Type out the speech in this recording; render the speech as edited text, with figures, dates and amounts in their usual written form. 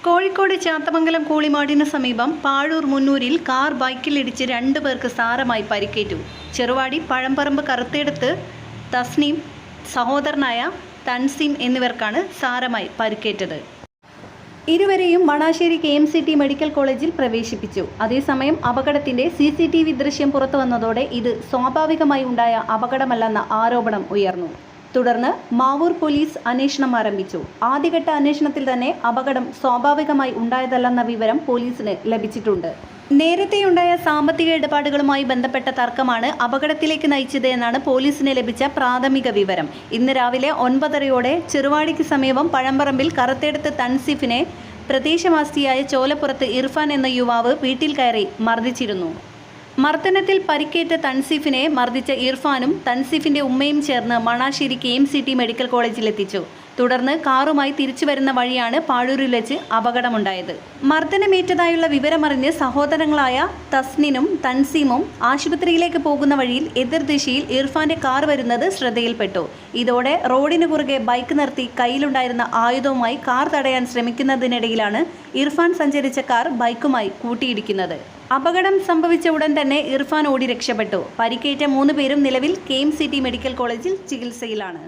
കോഴിക്കോട് ചാത്തമംഗലം കൂളിമാടിന് സമീപം പാഴൂർ മുന്നൂരിൽ കാർ ബൈക്കിലിടിച്ച് 2 പേർക്ക് സാരമായി പരിക്കേറ്റു. ചെറുവാടി പഴംപറമ്പ് കറുത്തേടത്ത് തസ്നീം, സഹോദരനായ തൻസീം എന്നിവർക്കാണ് സാരമായി പരിക്കേറ്റത്. ഇരുവരെയും മണാശ്ശേരി KMCT മെഡിക്കൽ കോളേജിൽ പ്രവേശിപ്പിച്ചു. അതേസമയം അപകടത്തിന്റെ CCTV ദൃശ്യം പുറത്തുവന്നതോടെ ഇത് സ്വാഭാവികമായി ഉണ്ടായ അപകടമല്ലെന്ന ആരോപണം ഉയർന്നു. തുടർന്ന് മാവൂർ പോലീസ് അന്വേഷണം ആരംഭിച്ചു. ആദ്യഘട്ട അന്വേഷണത്തിൽ തന്നെ അപകടം സ്വാഭാവികമായി ഉണ്ടായതല്ലെന്ന വിവരം പോലീസിന് ലഭിച്ചിട്ടുണ്ട്. നേരത്തെയുണ്ടായ സാമ്പത്തിക ഇടപാടുകളുമായി ബന്ധപ്പെട്ട തർക്കമാണ് അപകടത്തിലേക്ക് നയിച്ചത് എന്നാണ് പോലീസിന് ലഭിച്ച പ്രാഥമിക വിവരം. ഇന്ന് രാവിലെ 9:30 ചെറുവാടിക്ക് സമീപം പഴംപറമ്പിൽ കറുത്തേടത്ത് തൻസീഫിനെ പ്രദേശവാസിയായ ചോലപ്പുറത്ത് ഇർഫാൻ എന്ന യുവാവ് വീട്ടിൽ കയറി മർദ്ദിച്ചിരുന്നു. മർദ്ദനത്തിൽ പരിക്കേറ്റ തൻസീഫിനെ മർദ്ദിച്ച ഇർഫാനും തൻസീഫിന്റെ ഉമ്മയും ചേർന്ന് മണാശ്ശേരി KMCT മെഡിക്കൽ കോളേജിൽ എത്തിച്ചു. തുടർന്ന് കാറുമായി തിരിച്ചു വരുന്ന വഴിയാണ് പാഴൂരിൽ വെച്ച് അപകടമുണ്ടായത്. മർദ്ദനമേറ്റതായുള്ള വിവരമറിഞ്ഞ് സഹോദരങ്ങളായ തസ്നിനും തൻസീമും ആശുപത്രിയിലേക്ക് പോകുന്ന വഴിയിൽ എതിർദിശയിൽ ഇർഫാന്റെ കാർ വരുന്നത് ശ്രദ്ധയിൽപ്പെട്ടു. ഇതോടെ റോഡിന് കുറുകെ ബൈക്ക് നിർത്തി കയ്യിലുണ്ടായിരുന്ന ആയുധവുമായി കാർ തടയാൻ ശ്രമിക്കുന്നതിനിടയിലാണ് ഇർഫാൻ സഞ്ചരിച്ച കാർ ബൈക്കുമായി കൂട്ടിയിടിക്കുന്നത്. അപകടം സംഭവിച്ച ഉടൻ തന്നെ ഇർഫാൻ ഓടി രക്ഷപ്പെട്ടു. പരിക്കേറ്റ 3 പേരും നിലവിൽ KMCT മെഡിക്കൽ കോളേജിൽ ചികിത്സയിലാണ്.